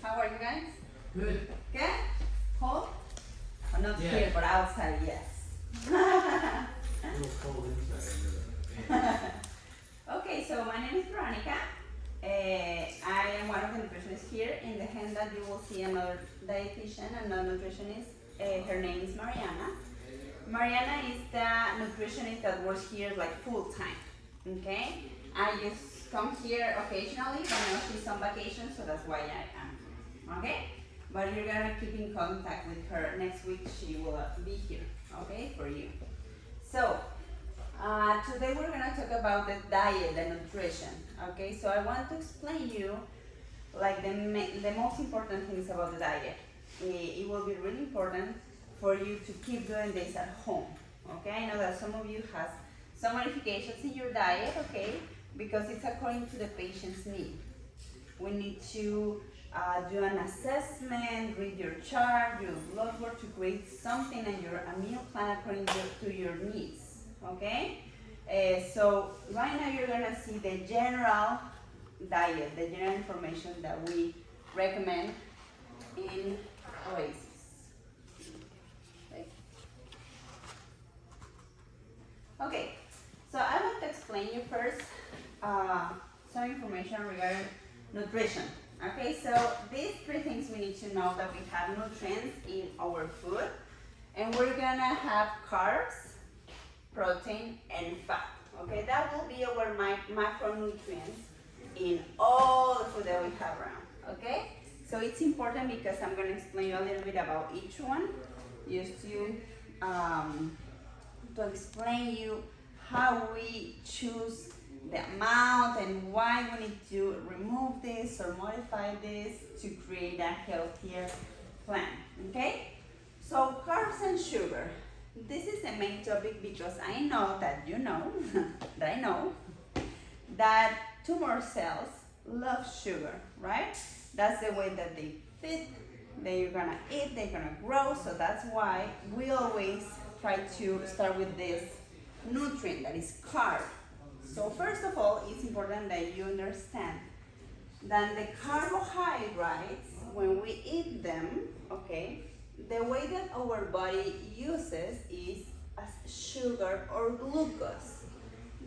How are you guys? Good. Good? Cold? Well, not Yeah. here, but outside, yes. A little cold inside. Okay, so my name is Veronica. I am one of the nutritionists here. In the hand that you will see another dietitian, another nutritionist. Her name is Mariana. Mariana is the nutritionist that works here like full time. Okay? I just come here occasionally, but now she's on vacation, so that's why I am here. Okay? But you're gonna keep in contact with her. Next week she will be here, okay, for you. So, today we're gonna talk about the diet and nutrition, okay? So I want to explain you like the most important things about the diet. It will be really important for you to keep doing this at home, okay? I know that some of you have some modifications in your diet, okay? Because it's according to the patient's need. We need to do an assessment, read your chart, your blood work to create something and a meal plan according to your needs, okay? So right now you're gonna see the general diet, the general information that we recommend in Oasis. Okay, so I want to explain you first some information regarding nutrition. Okay, so these three things we need to know: that we have nutrients in our food, and we're gonna have carbs, protein, and fat. Okay, that will be our macronutrients in all the food that we have around. Okay, so it's important because I'm gonna explain you a little bit about each one, just to explain you how we choose the amount and why we need to remove this or modify this to create a healthier plan. Okay? So carbs and sugar. This is the main topic because I know that you know that I know that tumor cells love sugar, right? That's the way that they fit. They're gonna eat, they're gonna grow, so that's why we always try to start with this nutrient that is carb. So first of all, it's important that you understand that the carbohydrates, when we eat them, okay, the way that our body uses is as sugar or glucose.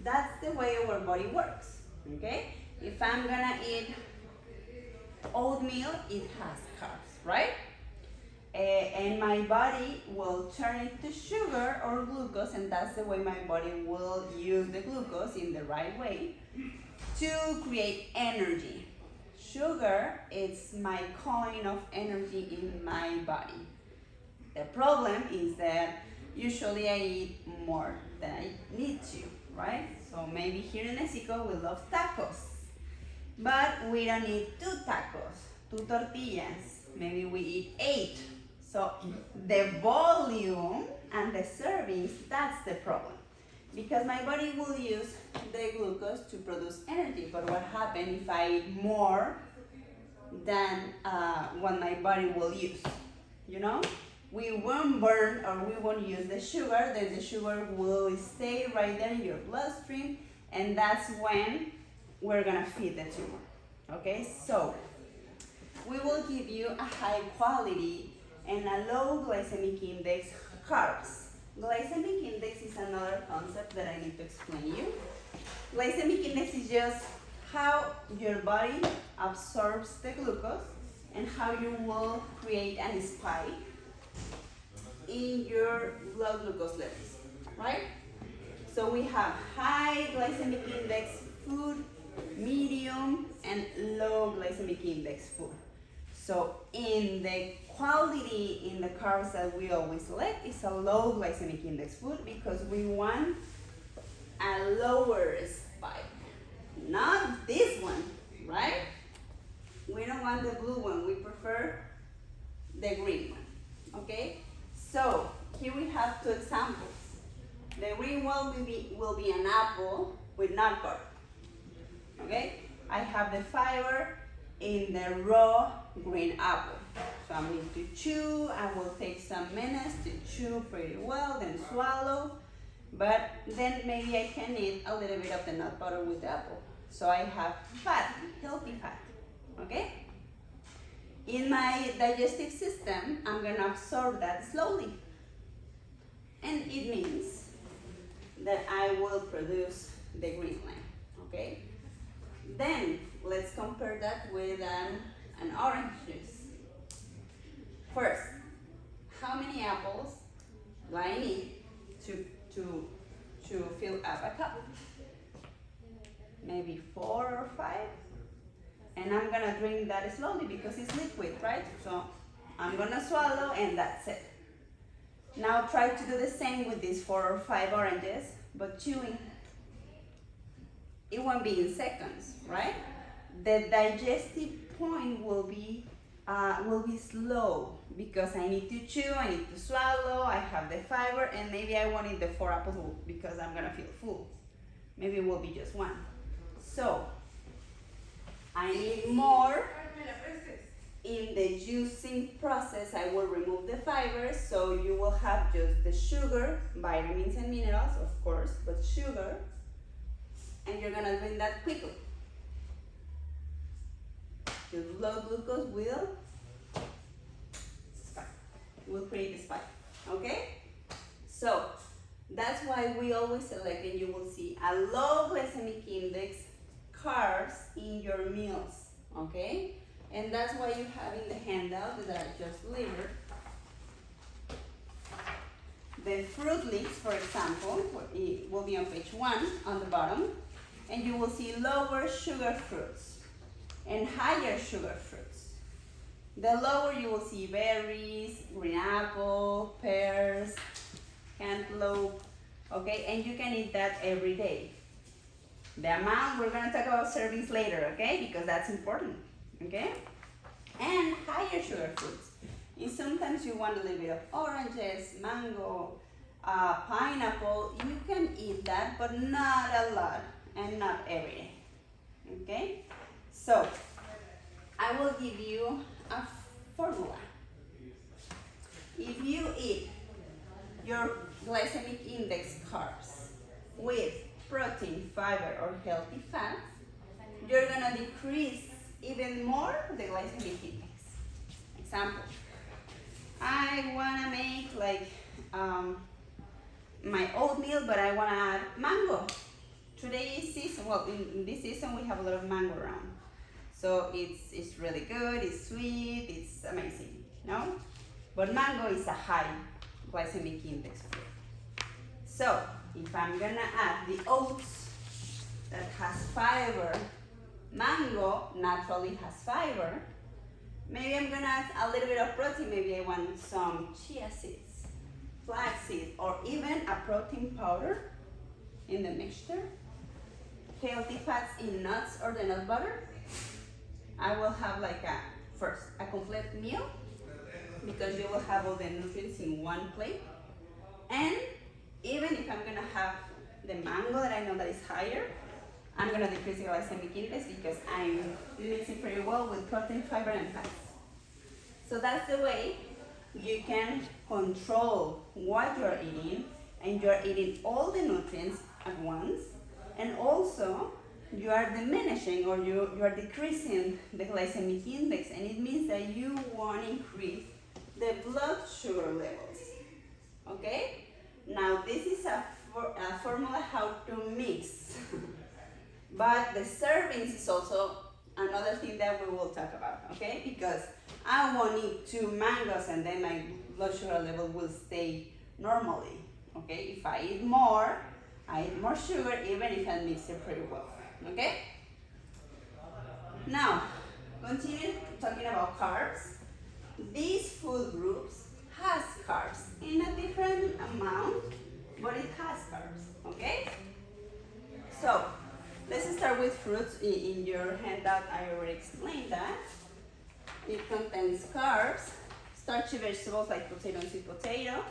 That's the way our body works, okay? If I'm gonna eat oatmeal, it has carbs, right? And my body will turn it to sugar or glucose, and that's the way my body will use the glucose in the right way to create energy. Sugar is my coin of energy in my body. The problem is that usually I eat more than I need to, right? So maybe here in Mexico we love tacos, but we don't eat 2 tacos, 2 tortillas. Maybe we eat 8. So the volume and the servings, that's the problem. Because my body will use the glucose to produce energy. But what happens if I eat more than what my body will use? You know? We won't burn or we won't use the sugar, then the sugar will stay right there in your bloodstream, and that's when we're gonna feed the tumor. Okay, so we will give you a high quality and a low glycemic index carbs. Glycemic index is another concept that I need to explain you. Glycemic index is just how your body absorbs the glucose and how you will create a spike in your blood glucose levels, right? So we have high glycemic index food, medium, and low glycemic index food. So in the quality in the carbs that we always select is a low glycemic index food because we want a lower spike. Not this one, right? We don't want the blue one, we prefer the green one, okay? So here we have 2 examples. The green one will be an apple with nut butter, okay? I have the fiber in the raw green apple. So I need to chew. I will take some minutes to chew pretty well, then swallow. But then maybe I can eat a little bit of the nut butter with the apple. So I have fat, healthy fat, okay? in my digestive system, I'm gonna absorb that slowly. And it means that I will produce the green line, okay? Then let's compare that with an orange juice. First, how many apples do I need to fill up a cup? Maybe 4 or 5. And I'm gonna drink that slowly because it's liquid, right? So I'm gonna swallow and that's it. Now try to do the same with these 4 or 5 oranges, but chewing. It won't be in seconds, right? The digestive point will be slow because I need to chew, I need to swallow, I have the fiber, and maybe I won't eat the 4 apples because I'm gonna feel full. Maybe it will be just 1. So I need more. In the juicing process, I will remove the fibers, so you will have just the sugar, vitamins and minerals, of course, but sugar, and you're gonna drink that quickly. The low glucose will create a spike, okay? So that's why we always select, and you will see a low glycemic index carbs in your meals, okay? And that's why you have in the handout that I just delivered the fruit leaves, for example. It will be on page 1 on the bottom, and you will see lower sugar fruits and higher sugar fruits. The lower you will see berries, green apple, pears, cantaloupe, okay? And you can eat that every day. The amount, we're gonna talk about servings later, okay? Because that's important, okay? And higher sugar fruits. And sometimes you want a little bit of oranges, mango, pineapple. You can eat that, but not a lot and not every day, okay? So, I will give you a formula. If you eat your glycemic index carbs with protein, fiber, or healthy fats, you're gonna decrease even more the glycemic index. Example, I wanna make like my oatmeal, but I wanna add mango. Today's season, well, in this season we have a lot of mango around. So it's really good, it's sweet, it's amazing, no? But mango is a high glycemic index fruit. So if I'm gonna add the oats that has fiber, mango naturally has fiber, maybe I'm gonna add a little bit of protein. Maybe I want some chia seeds, flax seeds, or even a protein powder in the mixture. Healthy fats in nuts or the nut butter. I will have like first a complete meal because you will have all the nutrients in one plate. And even if I'm gonna have the mango that I know that is higher, I'm gonna decrease the glycemic index because I'm mixing pretty well with protein, fiber, and fats. So that's the way you can control what you're eating, and you're eating all the nutrients at once, and also you are diminishing or you are decreasing the glycemic index, and it means that you want to increase the blood sugar levels, okay? Now this is a formula how to mix, but the servings is also another thing that we will talk about, okay? Because I won't eat 2 mangoes and then my blood sugar level will stay normally, okay? If I eat more, I eat more sugar even if I mix it pretty well, okay? Now, continue talking about carbs. These food groups has carbs in a different amount, but it has carbs, okay? So, let's start with fruits. In your handout, I already explained that. It contains carbs, starchy vegetables like potato and sweet potato.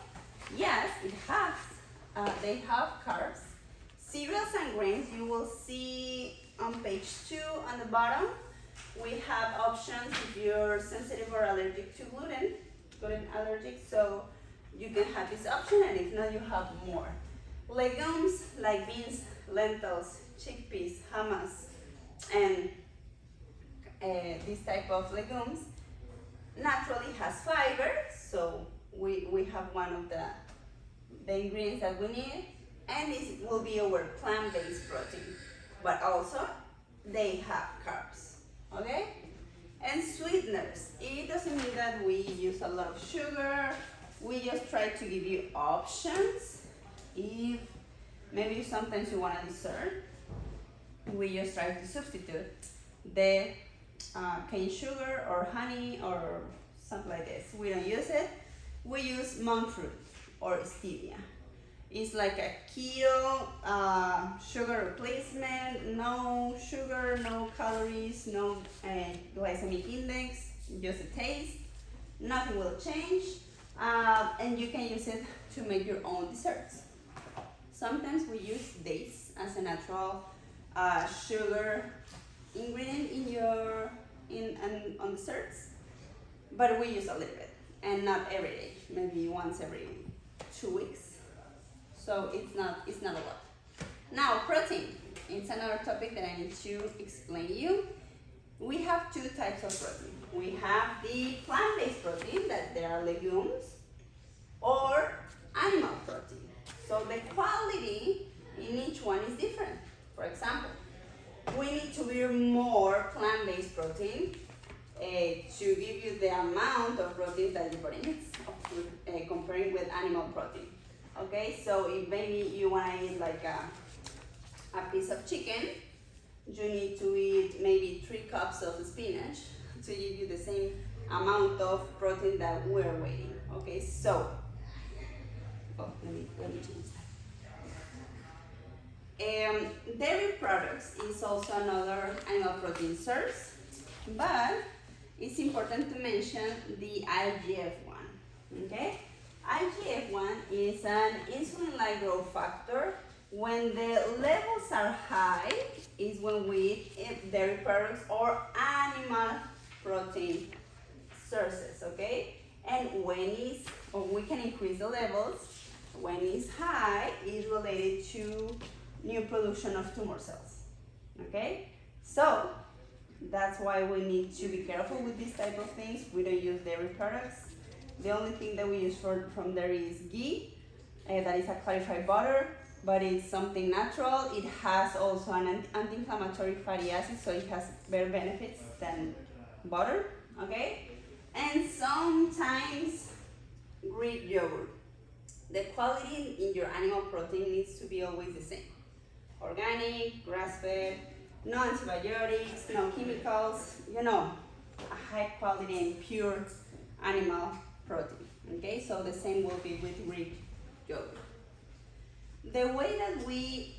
Yes, it has. They have carbs. Cereals and grains, you will see on page 2 on the bottom. We have options if you're sensitive or allergic to gluten allergic, so you can have this option, and if not, you have more. Legumes like beans, lentils, chickpeas, hummus, and this type of legumes naturally has fiber, so we have one of the ingredients that we need, and this will be our plant-based protein. But also, they have carbs, okay? And sweeteners. It doesn't mean that we use a lot of sugar. We just try to give you options. If maybe sometimes you want a dessert, we just try to substitute the cane sugar or honey or something like this. We don't use it. We use monk fruit or stevia. It's like a keto sugar replacement, no sugar, no calories, no glycemic index, just a taste. Nothing will change, and you can use it to make your own desserts. Sometimes we use dates as a natural sugar ingredient on desserts, but we use a little bit and not every day. Maybe once every 2 weeks. So it's not a lot. Now protein. It's another topic that I need to explain you. We have two types of protein. We have the plant-based protein, that there are legumes, or animal protein. So the quality in each one is different. For example, we need to be more plant-based protein to give you the amount of protein that your body needs, comparing with animal protein. Okay, so if maybe you want to eat like a piece of chicken, you need to eat maybe 3 cups of spinach to give you the same amount of protein that we're waiting. Okay, so let me change that. Dairy products is also another animal protein source, but it's important to mention the IGF-1. Okay. IGF-1 is an insulin-like growth factor. When the levels are high is when we eat dairy products or animal protein sources, okay? And we can increase the levels. When it's high, is related to new production of tumor cells, okay? So that's why we need to be careful with these type of things. We don't use dairy products. The only thing that we use from there is ghee, that is a clarified butter, but it's something natural. It has also an anti-inflammatory fatty acid, so it has better benefits than butter, okay? And sometimes Greek yogurt. The quality in your animal protein needs to be always the same. Organic, grass-fed, no antibiotics, no chemicals, a high quality and pure animal protein, okay? So the same will be with Greek yogurt. The way that we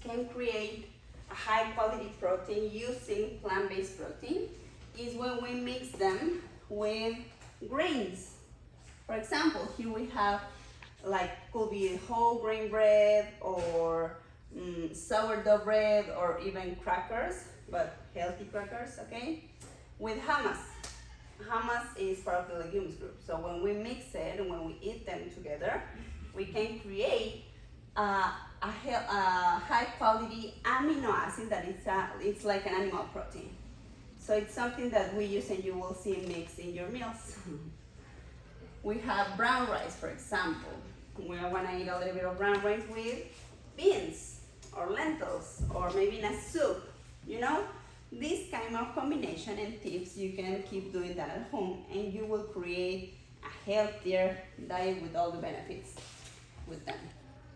can create a high quality protein using plant-based protein is when we mix them with grains. For example, here we have could be whole grain bread or sourdough bread or even crackers, but healthy crackers, okay? With hummus. Hummus is part of the legumes group. So when we mix it and when we eat them together, we can create a high quality amino acid that it's like an animal protein. So it's something that we use and you will see mixed in your meals. We have brown rice, for example. We want to eat a little bit of brown rice with beans or lentils or maybe in a soup, This kind of combination and tips, you can keep doing that at home and you will create a healthier diet with all the benefits with them.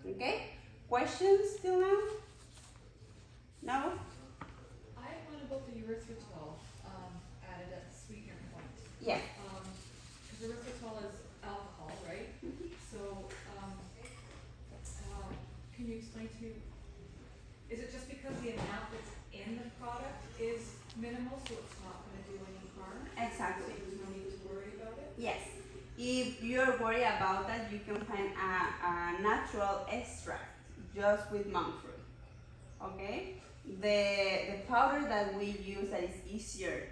Okay? Questions till now? No? I have one about the erythritol added at the sweetener point. Yeah. Because erythritol is alcohol, right? Mm-hmm. So, can you explain is it just because the amount that's in the product is minimal, so it's not going to do any harm? Exactly. So there's no need to worry about it? Yes. If you're worried about that, you can find a natural extract just with monk fruit. Okay? The powder that we use that is easier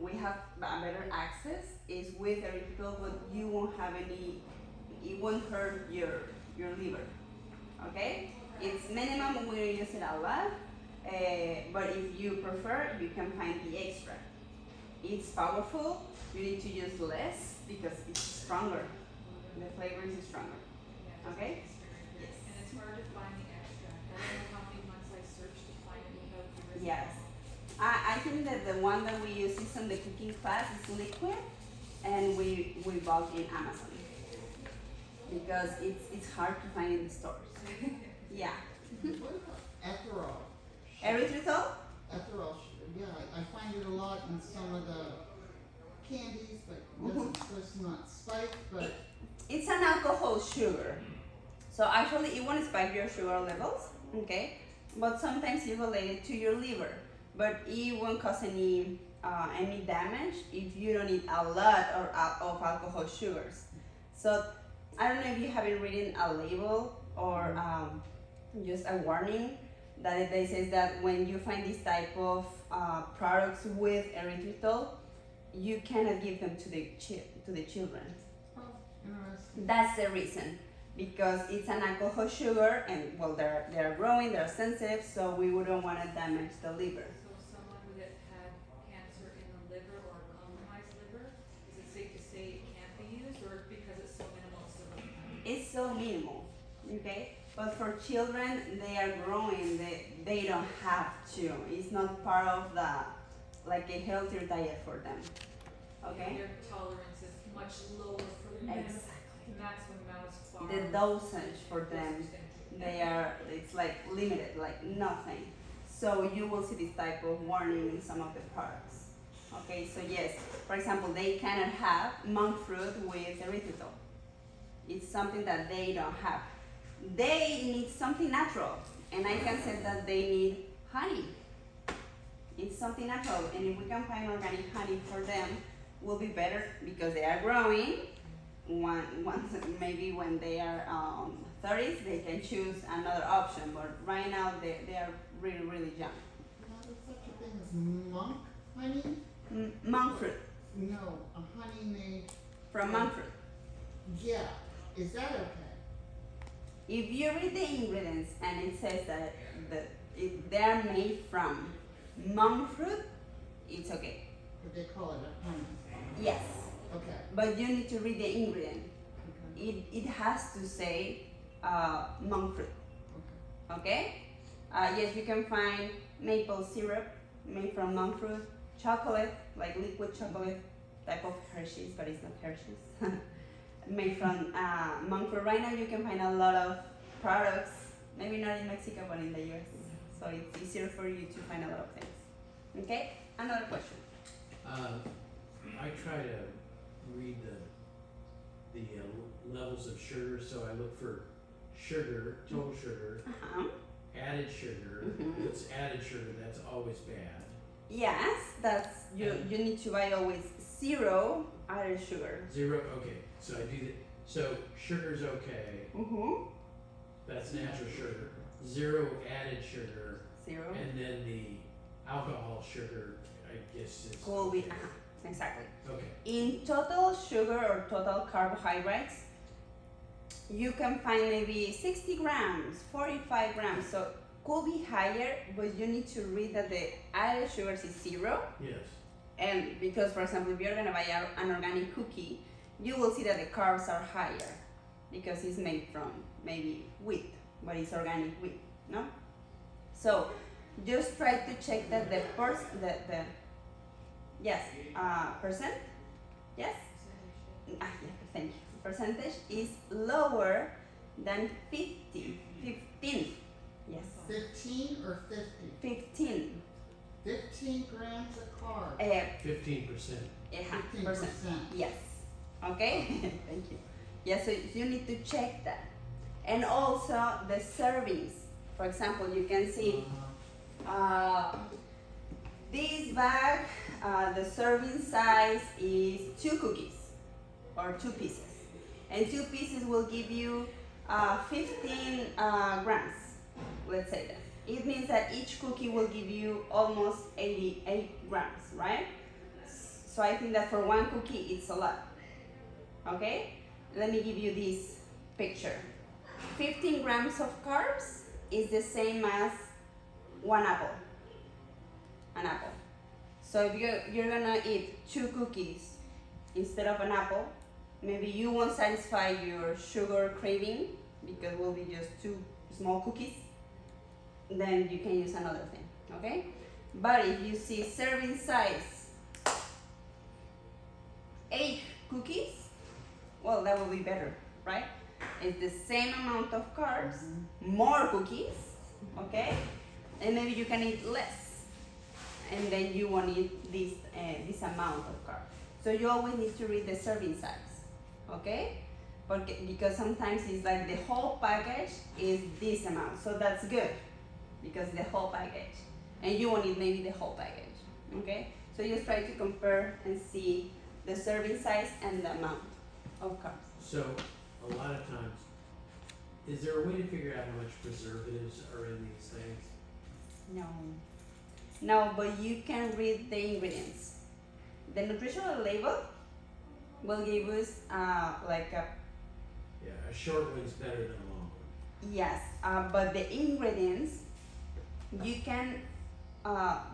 we have better access is with erythritol, but you won't have it won't hurt your liver. Okay? It's minimum, we don't use it a lot, but if you prefer, you can find the extract. it's powerful. You need to use less because it's stronger. The flavor is stronger. Okay? Yes. And it's hard to find the extract. I don't know how many months I searched to find it without the original. Yes. I think that the one that we use is on the cooking class is liquid, and we bought in Amazon because it's hard to find in the stores. Yeah. What about ethanol? Erythritol? Ethanol, yeah, I find it a lot in some of the candies, but it doesn't, supposed to not spike, but It's an alcohol sugar. So actually it won't spike your sugar levels, okay? But sometimes it's related to your liver. But it won't cause any damage if you don't eat a lot of alcohol sugars. So I don't know if you haven't read a label or just a warning that they says that when you find this type of products with erythritol, you cannot give them to the children. oh, interesting. That's the reason, because it's an alcohol sugar, and well, they're growing, they're sensitive, so we wouldn't want to damage the liver. So someone that had cancer in the liver or a compromised liver, is it safe to say it can't be used, or because it's so minimal, it's still okay? It's so minimal, okay? But for children, they are growing, they don't have to. It's not part of like a healthier diet for them, okay? Their tolerance is much lower for the Exactly. maximum amount is far. The dosage for them, it's like limited, like nothing. So you will see this type of warning in some of the products. Okay, so yes, for example, they cannot have monk fruit with erythritol. It's something that they don't have. They need something natural, and I can say that they need honey. It's something natural, and if we can find organic honey for them, will be better because they are growing. Once maybe when they are 30s, they can choose another option. But right now, they are really, really young. Now, there's such a thing as monk honey? Monk fruit, No, a honey made, from monk fruit. yeah, is that okay? If you read the ingredients and it says that they're made from monk fruit, it's okay. But they call it a honey, Yes, okay, but you need to read the ingredient. okay, It has to say monk fruit. okay. Okay? Yes, you can find maple syrup made from monk fruit, chocolate, like liquid chocolate, type of Hershey's, but it's not Hershey's. Made from monk fruit. Right now, you can find a lot of products, maybe not in Mexico, but in the US. So it's easier for you to find a lot of things. Okay? Another question. I try to read the levels of sugar, so I look for sugar, total sugar, Uh-huh. added sugar. Mhm. If it's added sugar, that's always bad. Yes, that's you need to buy always zero added sugar. 0, okay, so I do that. So sugar's okay, Mm-hmm. that's natural sugar. 0 added sugar, Zero. and then the alcohol sugar, I guess is Will be okay. exactly. Okay, In total sugar or total carbohydrates, you can find maybe 60 grams, 45 grams. So could be higher, but you need to read that the added sugars is 0. yes, And because, for example, if you're gonna buy an organic cookie, you will see that the carbs are higher because it's made from maybe wheat, but it's organic wheat, no? So just try to check that the yes, percent, yes? Yeah, thank you. Percentage is lower than 15, yes, 15 or 50? 15, 15 grams of carbs, 15%. yeah, 15%. percent. Yes. Okay. Thank you. Yeah. So you need to check that, and also the servings. For example, you can see this bag. The serving size is 2 cookies or 2 pieces, and 2 pieces will give you 15 grams. Let's say that. It means that each cookie will give you almost 88 grams, right? So I think that for 1 cookie, it's a lot. Okay? Let me give you this picture. 15 grams of carbs is the same as 1 apple. An apple. So if you're gonna eat 2 cookies instead of an apple, maybe you won't satisfy your sugar craving because it will be just 2 small cookies. Then you can use another thing, okay? But if you see serving size 8 cookies, well, that will be better, right? It's the same amount of carbs, more cookies, okay? And maybe you can eat less, and then you won't eat this amount of carbs. So you always need to read the serving size, okay? Because sometimes it's like the whole package is this amount, so that's good, because the whole package, and you won't eat maybe the whole package, okay? So just try to compare and see the serving size and the amount of carbs. So, a lot of times, is there a way to figure out how much preservatives are in these things? No, but you can read the ingredients. The nutritional label will give us like a Yeah, a short one's better than a long one. yes, but the ingredients, you can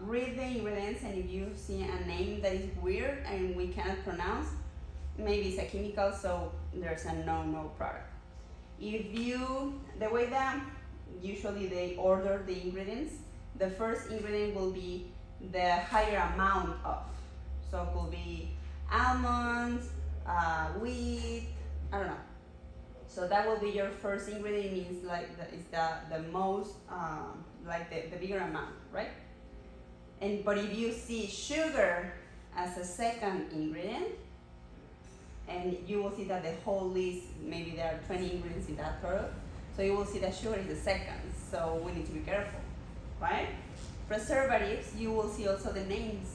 read the ingredients, and if you see a name that is weird and we cannot pronounce, maybe it's a chemical, so there's a no product. The way that usually they order the ingredients, the first ingredient will be the higher amount of. So it could be almonds, wheat, I don't know. So that will be your first ingredient, means like it's the most, like the bigger amount, right? But if you see sugar as a second ingredient, and you will see that the whole list, maybe there are 20 ingredients in that product, so you will see that sugar is the second, so we need to be careful, right? Preservatives, you will see also the names.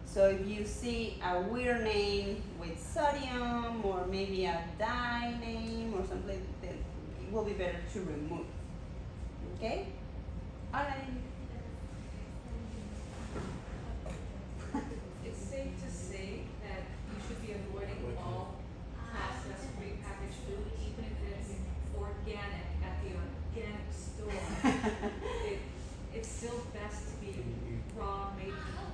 So if you see a weird name with sodium, or maybe a dye name or something, then it will be better to remove, okay? Alright. It's safe to say that you should be avoiding all processed prepackaged food, even if it's organic at the organic store. It's still best to be raw, made from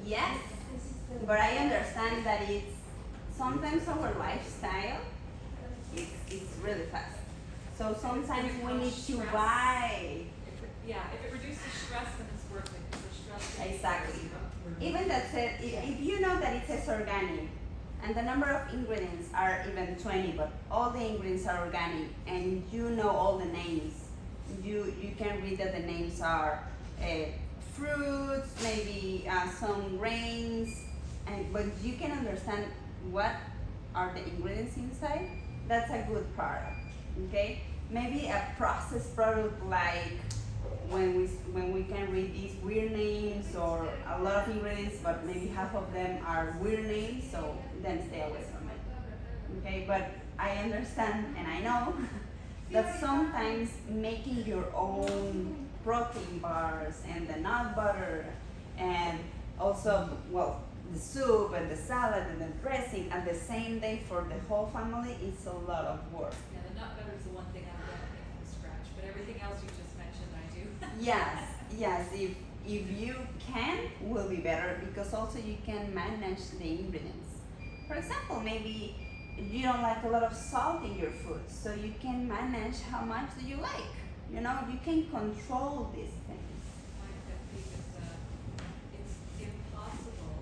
Yes, but I understand that it's sometimes our lifestyle it's really fast. So sometimes we need to buy. if it reduces stress, then it's worth it, because the stress. Exactly. Even that said, if you know that it says organic, and the number of ingredients are even 20, but all the ingredients are organic, and you know all the names, you can read that the names are fruits, maybe some grains, but you can understand what are the ingredients inside. That's a good product, okay? Maybe a processed product, like when we can read these weird names, or a lot of ingredients but maybe half of them are weird names, so then stay away from it, okay? But I understand and I know that sometimes making your own protein bars and the nut butter, and also, well, the soup and the salad and the dressing at the same day for the whole family, it's a lot of work. Yeah, the nut butter is the one thing I don't make from scratch, but everything else you just mentioned, I do. Yes, if you can, will be better, because also you can manage the ingredients. For example, maybe you don't like a lot of salt in your food, so you can manage how much do you like. You know, you can control these things. My pet peeve is it's impossible,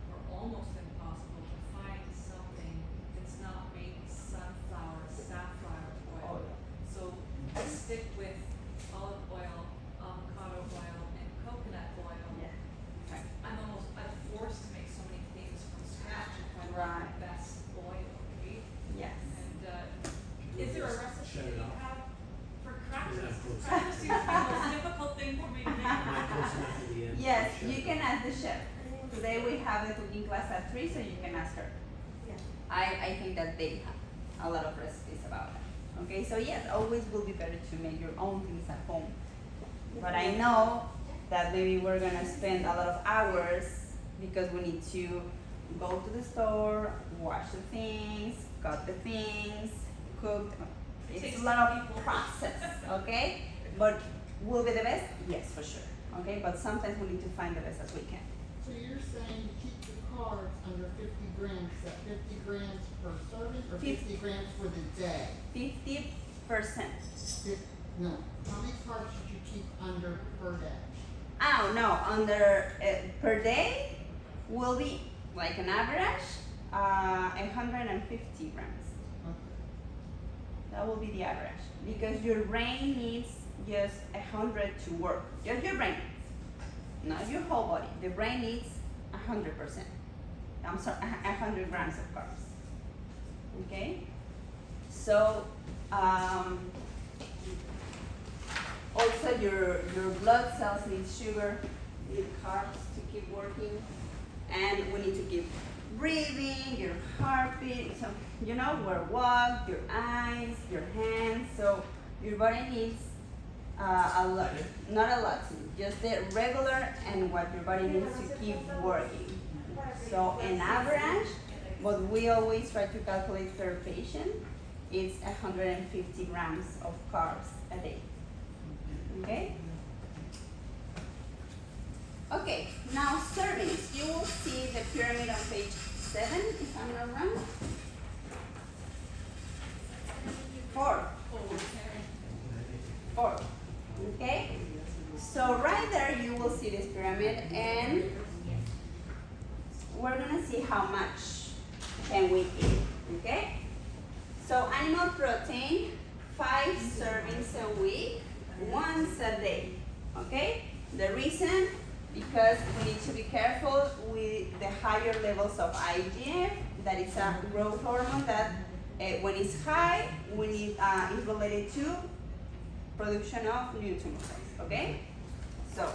or almost impossible, to find something that's not made with safflower oil. So stick with olive oil, avocado oil, and coconut oil. Okay. I'm forced to make so many things from scratch if I want Right. the best oil, right? Yes. And is there a recipe Shut that it you off. have for crackers? You're not close. Crackers seems to be the most difficult thing for me to Am I make. close enough to the end? Yes, Shut you it can off. ask the chef. Today we have the cooking class at 3, so you can ask her. I think that they have a lot of recipes about that. Okay, so yes, always will be better to make your own things at home. But I know that maybe we're gonna spend a lot of hours, because we need to go to the store, wash the things, cut the things, cook. It's Takes a lot of people. process, okay? But will be the best? Yes, for sure. okay? But sometimes we need to find the best as we can. So you're saying keep the carbs under 50 grams, is that 50 grams per serving or 50 grams for the day? 50%. No, how many carbs should you keep under per day? Oh no, under per day will be like an average 150 grams. Okay. That will be the average because your brain needs just 100 to work. Just your brain, not your whole body. The brain needs 100%. I'm sorry, 100 grams of carbs. Okay. So also your blood cells need sugar, need carbs to keep working, and we need to keep breathing, your heartbeat, so you know where walk, your eyes, your hands. So your body needs a lot, not a lot, just the regular and what your body needs to keep working. So an average, what we always try to calculate per patient, is 150 grams of carbs a day. Okay? Okay, now servings. You will see the pyramid on page 7, if I'm not wrong. 4. 4. Okay? So right there you will see this pyramid, and we're gonna see how much can we eat. Okay? So animal protein, 5 servings a week, once a day. Okay? The reason, because we need to be careful with the higher levels of IGF, that is a growth hormone that when it's high, we need is related to production of new tumor cells. Okay? So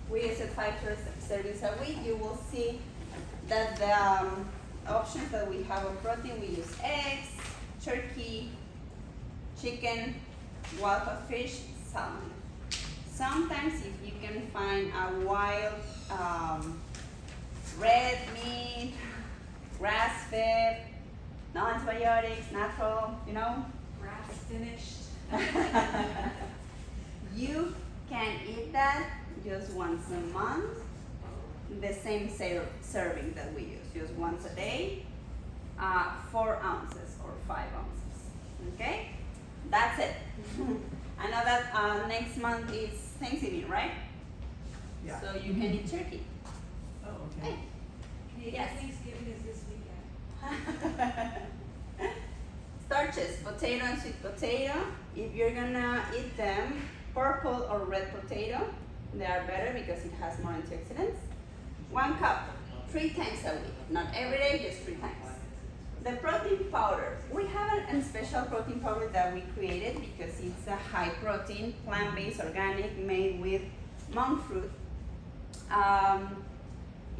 we said 5 servings a week. You will see that the options that we have of protein, we use eggs, turkey, chicken, wild caught fish, salmon. Sometimes if you can find a wild red meat, grass-fed, no antibiotics, natural, you know. Grass finished. You can eat that just once a month, the same serving that we use, just once a day, 4 ounces or 5 ounces, okay? That's it. I know that next month is Thanksgiving, right? Yeah. So you can eat turkey. Oh, okay. Yes. Yes, Thanksgiving is this weekend. Starches, potato and sweet potato. If you're gonna eat them, purple or red potato, they are better because it has more antioxidants. 1 cup, 3 times a week. Not every day, just 3 times. The protein powder. We have a special protein powder that we created because it's a high protein, plant-based, organic, made with monk fruit.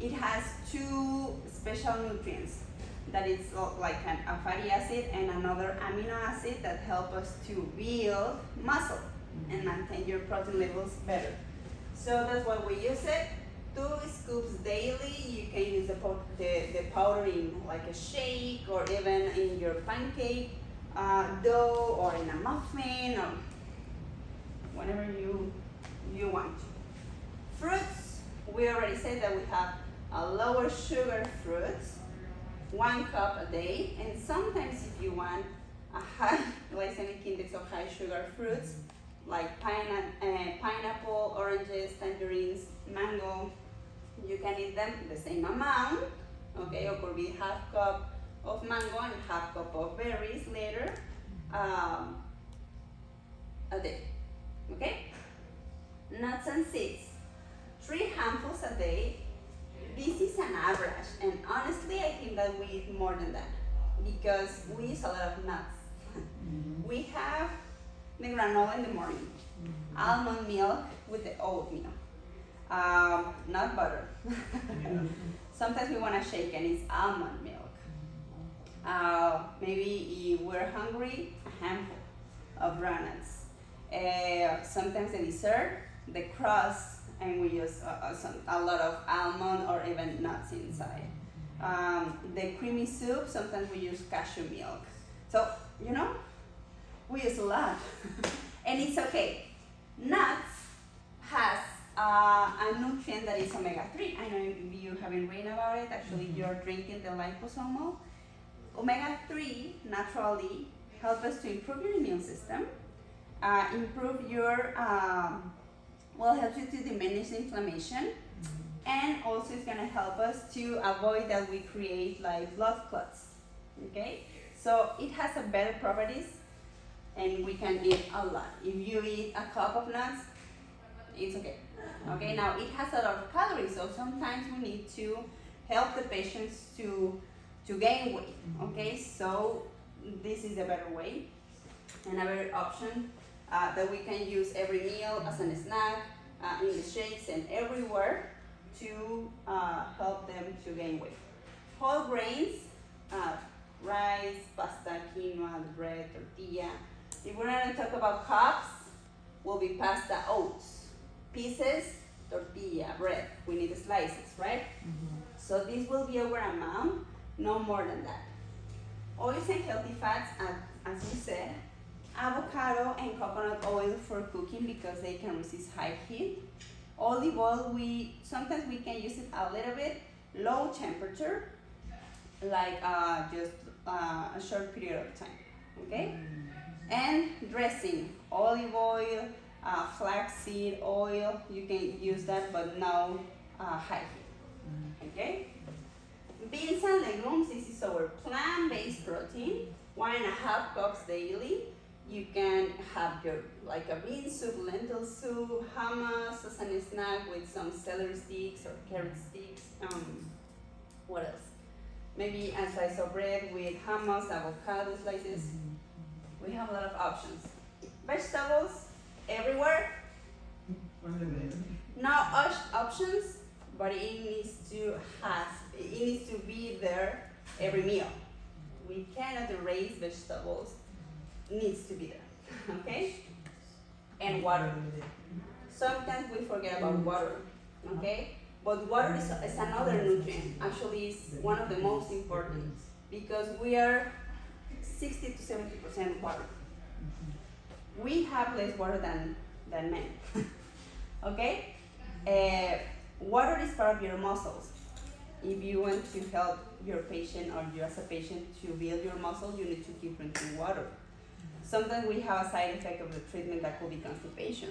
It has 2 special nutrients that is like a fatty acid and another amino acid that help us to build muscle and maintain your protein levels better. So that's why we use it. 2 scoops daily. You can use the powder in like a shake or even in your pancake dough or in a muffin or whenever you want. Fruits, we already said that we have a lower sugar fruits, 1 cup a day, and sometimes if you want a high glycemic index of high sugar fruits like pineapple, oranges, tangerines, mango, you can eat them the same amount, okay, or could be 1/2 cup of mango and 1/2 cup of berries later a day, okay? Nuts and seeds, 3 handfuls a day. This is an average, and honestly I think that we eat more than that because we use a lot of nuts. We have the granola in the morning, almond milk with the oatmeal, not butter. Sometimes we want to shake and it's almond milk. Maybe if we're hungry, a handful of walnuts. Sometimes the dessert, the crust, and we use a lot of almond or even nuts inside. The creamy soup, sometimes we use cashew milk. So, you know, we use a lot. And it's okay. Nuts has a nutrient that is omega-3. I know you haven't read about it. Actually, you're drinking the liposomal. Omega-3 naturally help us to improve your immune system, improve your, helps you to diminish the inflammation, and also it's gonna help us to avoid that we create like blood clots, okay? So it has a better properties, and we can eat a lot. If you eat a cup of nuts, it's okay. Okay, now it has a lot of calories, so sometimes we need to help the patients to gain weight. Okay, so this is a better way and a better option that we can use every meal as a snack, in the shakes and everywhere to help them to gain weight. Whole grains, rice, pasta, quinoa, bread, tortilla. If we're gonna talk about cups, will be pasta, oats, pieces, tortilla, bread. We need the slices, right? So this will be our amount, no more than that. Oils and healthy fats, as you said, avocado and coconut oil for cooking because they can resist high heat. Olive oil, sometimes we can use it a little bit, low temperature, like just a short period of time, okay? And dressing, olive oil, flaxseed oil, you can use that, but no high heat, okay? Beans and legumes, this is our plant-based protein, 1.5 cups daily. You can have your, like a bean soup, lentil soup, hummus as a snack with some celery sticks or carrot sticks. What else? Maybe a slice of bread with hummus, avocado slices. We have a lot of options. Vegetables everywhere. No options, but it needs to be there every meal. We cannot erase vegetables. Needs to be there, okay? And water. Sometimes we forget about water, okay? But water is another nutrient. Actually, it's one of the most important because we are 60 to 70% water. We have less water than men, okay? Water is part of your muscles. If you want to help your patient or you as a patient to build your muscle, you need to keep drinking water. Sometimes we have a side effect of the treatment that could be constipation.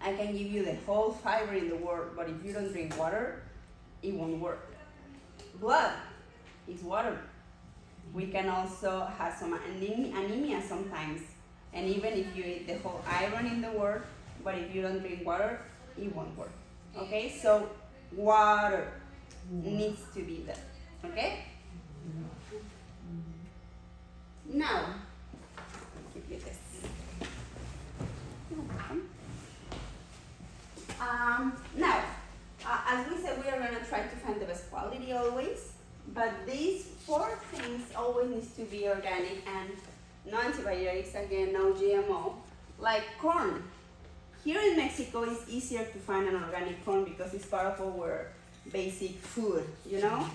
I can give you the whole fiber in the world, but if you don't drink water, it won't work. Blood is water. We can also have some anemia sometimes. And even if you eat the whole iron in the world, but if you don't drink water, it won't work. Okay, so water needs to be there. Okay? Now, give you this. You're welcome. Now, as we said, we are gonna try to find the best quality always, but these 4 things always needs to be organic and no antibiotics, again, no GMO, like corn. Here in Mexico, it's easier to find an organic corn because it's part of our basic food, you know?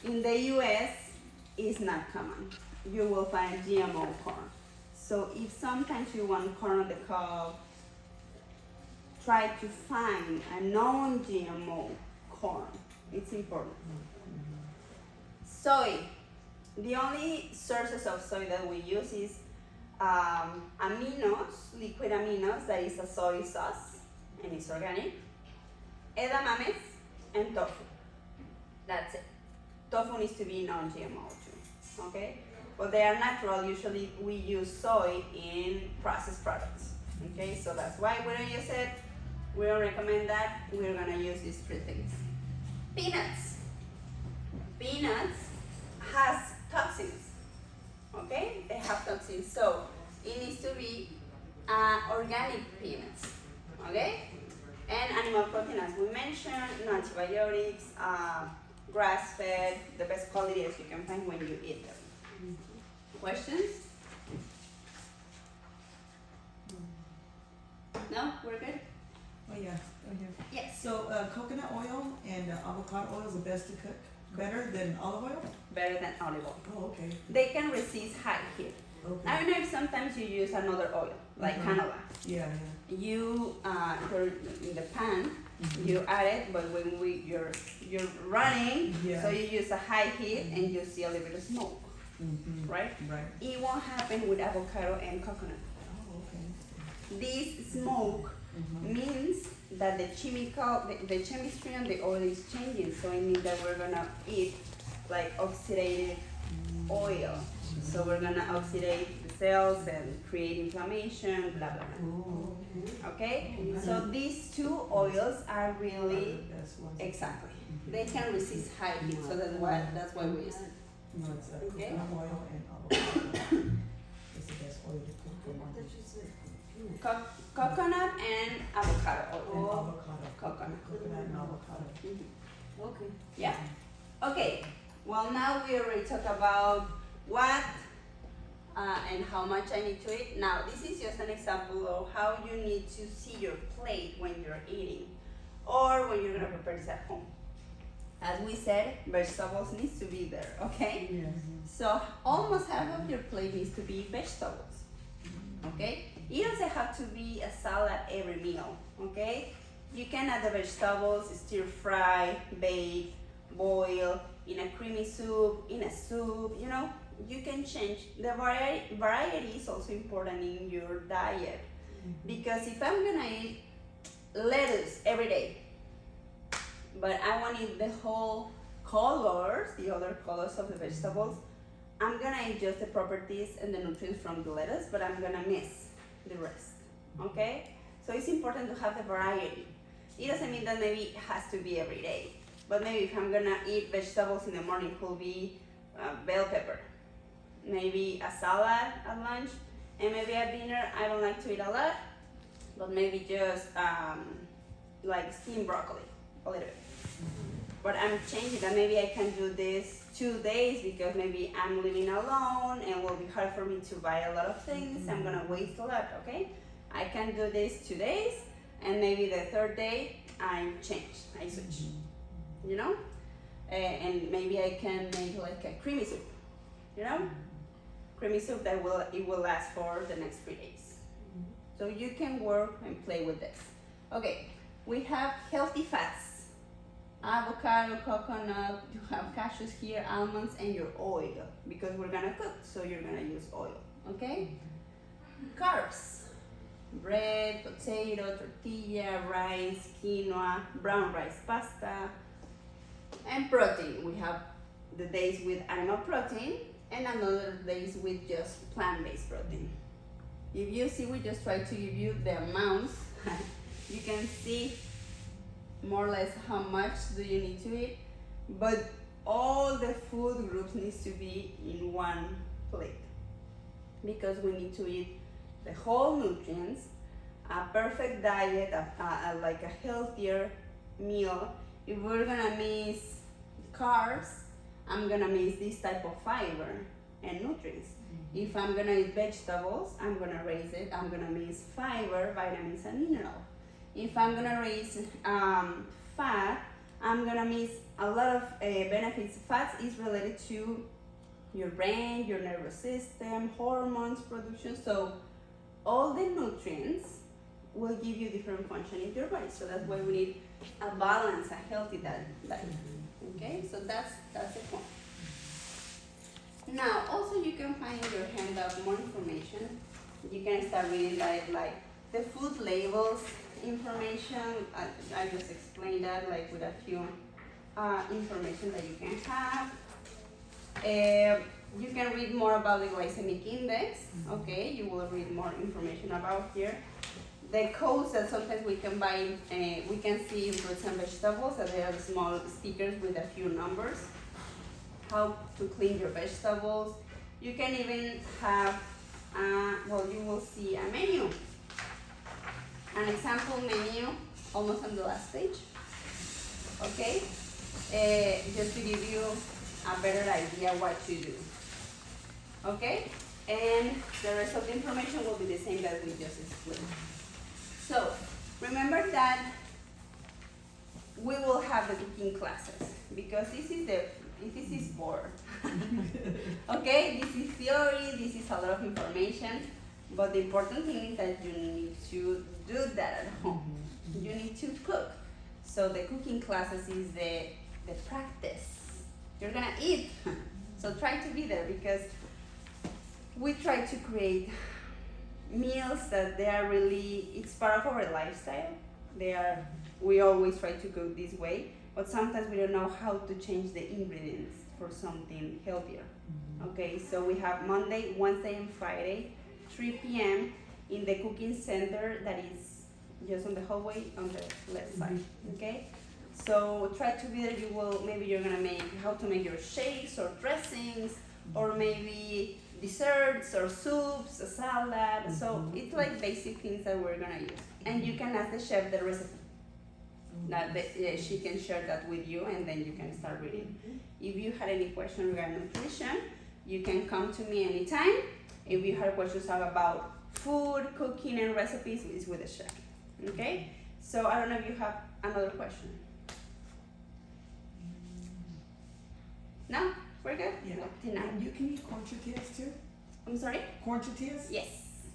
In the US, it's not common. You will find GMO corn. So if sometimes you want corn on the cob, try to find a non-GMO corn. It's important. Soy. The only sources of soy that we use is aminos, liquid aminos, that is a soy sauce, and it's organic, edamames, and tofu. That's it. Tofu needs to be non-GMO too, okay? But they are natural. Usually we use soy in processed products, okay? So that's why we don't use it. We don't recommend that. We're gonna use these 3 things. Peanuts. Peanuts has toxins, okay? They have toxins, so it needs to be organic peanuts, okay? And animal protein, as we mentioned, no antibiotics, grass-fed, the best quality as you can find when you eat them. Questions? No, we're good? Oh yeah, Yes. So coconut oil and avocado oil is the best to cook? Better than olive oil? Better than olive oil. Oh, okay. They can resist high heat. Okay. I don't know if sometimes you use another oil, like Mhm. canola. Yeah, You put it in the pan, Mhm. you add it, but when you're running, Yeah. so you use a high heat and you see a little bit of smoke, Mhm. right? Right. It won't happen with avocado and coconut. Oh, okay. This smoke Mhm. means that the chemistry on the oil is changing, so it means that we're gonna eat like oxidative oil. So we're gonna oxidate the cells and create inflammation, blah blah blah. Ooh. Okay? So these two oils are really That's one. exactly. They can resist high heat, so that's why we use it. No, it's Okay. coconut oil and avocado. It's the best oil to cook for one. Coconut and avocado And oil. avocado. Coconut. Coconut and avocado. Okay. Yeah. Okay. Well, now we already talked about what and how much I need to eat. Now, this is just an example of how you need to see your plate when you're eating or when you're gonna prepare this at home. As we said, vegetables needs to be there, okay? Yes. So almost half of your plate needs to be vegetables, okay? It doesn't have to be a salad every meal, okay? You can add the vegetables, stir fry, bake, boil, in a creamy soup, in a soup, you know? You can change. The variety is also important in your diet, because if I'm gonna eat lettuce every day, but I want to eat the whole colors, the other colors of the vegetables, I'm gonna eat just the properties and the nutrients from the lettuce, but I'm gonna miss the rest, okay? So it's important to have the variety. It doesn't mean that maybe it has to be every day, but maybe if I'm gonna eat vegetables in the morning, could be bell pepper, maybe a salad at lunch, and maybe at dinner, I don't like to eat a lot, but maybe just like steamed broccoli, a little bit. But I'm changing that. Maybe I can do this 2 days because maybe I'm living alone and it will be hard for me to buy a lot of things. I'm gonna waste a lot, okay? I can do this 2 days, and maybe the third day I change, I switch, you know? And maybe I can make like a creamy soup, you know? Creamy soup that will last for the next 3 days. So you can work and play with this. Okay, we have healthy fats. Avocado, coconut, you have cashews here, almonds, and your oil, because we're gonna cook, so you're gonna use oil, okay? Carbs, bread, potato, tortilla, rice, quinoa, brown rice pasta, and protein. We have the days with animal protein and another days with just plant-based protein. If you see, we just try to give you the amounts. You can see more or less how much do you need to eat, but all the food groups needs to be in one plate, because we need to eat the whole nutrients, a perfect diet, like a healthier meal. If we're gonna miss carbs, I'm gonna miss this type of fiber and nutrients. If I'm gonna eat vegetables, I'm gonna raise it. I'm gonna miss fiber, vitamins, and minerals. If I'm gonna raise fat, I'm gonna miss a lot of benefits. Fats is related to your brain, your nervous system, hormones production. So all the nutrients will give you different function in your body. So that's why we need a balance, a healthy diet. Okay, so that's the point. Now, also you can find in your handout more information. You can start reading like the food labels information. I just explained that like with a few information that you can have. You can read more about the glycemic index. Okay, you will read more information about here. The codes that sometimes we can buy, we can see in fruits and vegetables that they have small stickers with a few numbers. How to clean your vegetables. You can even have, you will see a menu. An example menu, almost on the last page. Okay? Just to give you a better idea what to do. Okay? And the rest of the information will be the same that we just explained. So, remember that we will have the cooking classes, because this is the This is bored. Okay, this is theory, this is a lot of information, but the important thing is that you need to do that at home. You need to cook. So the cooking classes is the practice. You're gonna eat, so try to be there because we try to create meals that they are really, it's part of our lifestyle. We always try to cook this way, but sometimes we don't know how to change the ingredients for something healthier. Okay, so we have Monday, Wednesday, and Friday, 3 p.m. in the cooking center that is just on the hallway on the left side. Okay, so try to be there. Maybe you're gonna make how to make your shakes or dressings, or maybe desserts or soups, a salad. So it's like basic things that we're gonna use, and you can ask the chef the recipe. She can share that with you, and then you can start reading. If you had any question regarding nutrition, you can come to me anytime. If you have questions about food, cooking, and recipes, it's with the chef. Okay? So I don't know if you have another question. No? We're good? Yeah. Tonight. You can eat corn tortillas too? I'm sorry? Corn tortillas? Yes.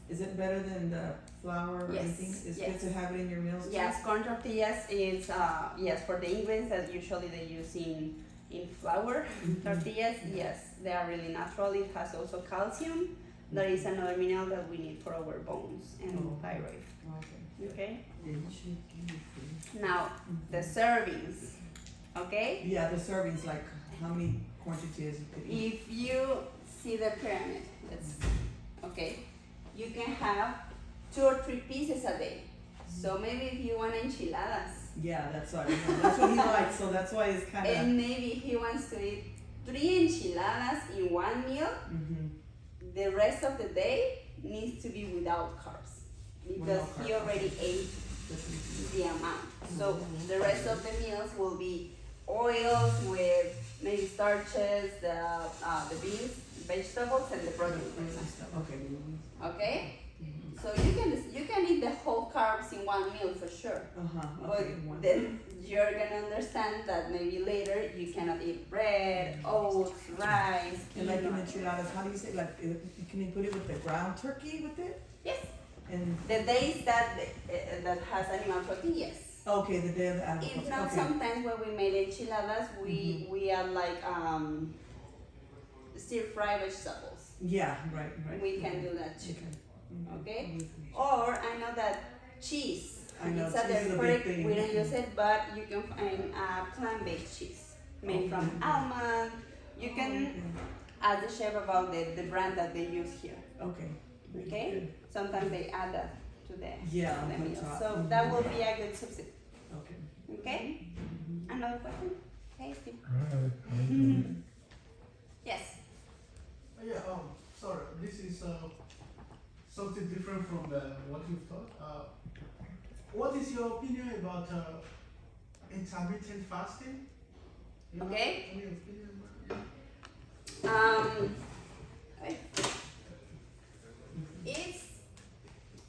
Is it better than the flour or Yes, anything? It's yes. good to have it in your meals too? Yes, corn tortillas is yes, for the ingredients that usually they use in flour tortillas. Yes, they are really natural. It has also calcium. That is another mineral that we need for our bones and thyroid. Okay. Okay. Now the servings. Okay. Yeah, the servings, like how many corn tortillas you could eat? If you see the pyramid, okay, you can have 2 or 3 pieces a day. So maybe if you want enchiladas, Yeah, that's what he likes, so that's why it's kind of. and maybe he wants to eat 3 enchiladas in one meal, the rest of the day needs to be without carbs because Without he carbs, already ate the amount. So the rest of the meals will be oils with maybe starches, the beans, vegetables, and the protein. Okay. Okay? So you can eat the whole carbs in one meal for sure. But Okay. then you're gonna understand that maybe later you cannot eat bread, oats, rice. And like in quinoa. enchiladas, how do you say, like, can you put it with the ground turkey with it? Yes. And, The days that has animal protein, yes. okay, the day of the animal. If not, Okay. sometimes when we made enchiladas, we add like stir fry vegetables. Yeah, right. We can do that too. Okay? Mhm. Or I know that cheese. I know, It's a cheese is a big perfect, thing. we don't use it, but you can find plant-based cheese made from almond. You can ask the chef about the brand that they use here. Okay. Okay? Good. Sometimes they add that to the Yeah, the on meal. top. So that will be a good substitute. Okay. Okay? Another question? Hey, Steve. Yes. Yeah, sorry, this is something different from what you've taught. What is your opinion about intermittent fasting? You have Okay. Any opinion about it?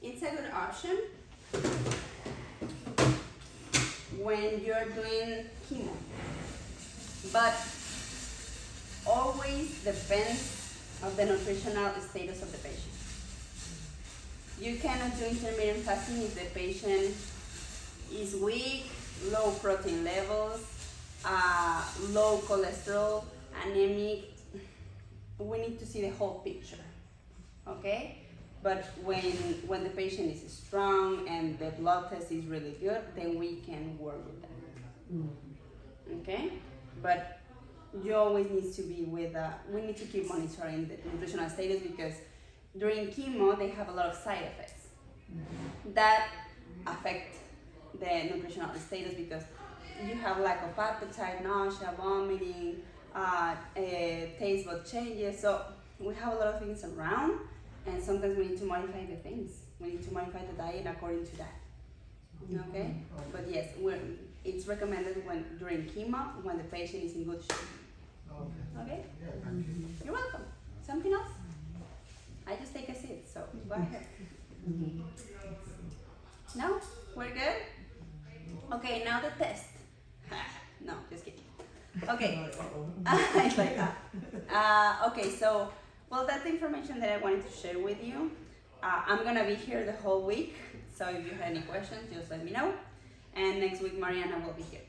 It's a good option when you're doing chemo, but always depends of the nutritional status of the patient. You cannot do intermittent fasting if the patient is weak, low protein levels, low cholesterol, anemic. We need to see the whole picture, okay? But when the patient is strong and the blood test is really good, then we can work with that, okay? But you always need to be with, we need to keep monitoring the nutritional status because during chemo, they have a lot of side effects that affect the nutritional status because you have lack of appetite, nausea, vomiting, taste bud changes. So we have a lot of things around, and sometimes we need to modify the things. We need to modify the diet according to that. Okay? But yes, it's recommended when during chemo when the patient is in good shape. Okay. Okay? Yeah, thank you. You're welcome. Something else? I just take a seat, so go ahead. No? We're good? Okay, now the test. No, just kidding. Okay. Uh-oh. It's like that. Okay, so, well, that's the information that I wanted to share with you. I'm gonna be here the whole week, so if you have any questions, just let me know. And next week, Mariana will be here.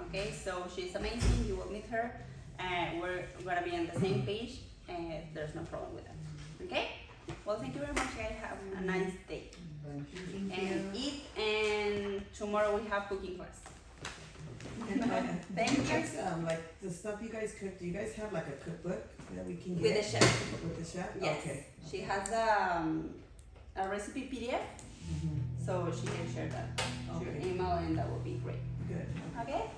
Okay, so she's amazing. You will meet her, and we're gonna be on the same page, and there's no problem with that. Okay? Well, thank you very much, guys. Have a nice day. Thank you. And eat, and tomorrow we have cooking class. And, Thank do you you. guys, like the stuff you guys cook, do you guys have like a cookbook that we can With get? the chef. With the chef? Yes. Okay. She has a recipe PDF, Mhm. so she can share that to your Okay. email, and that will be great. Good. Okay?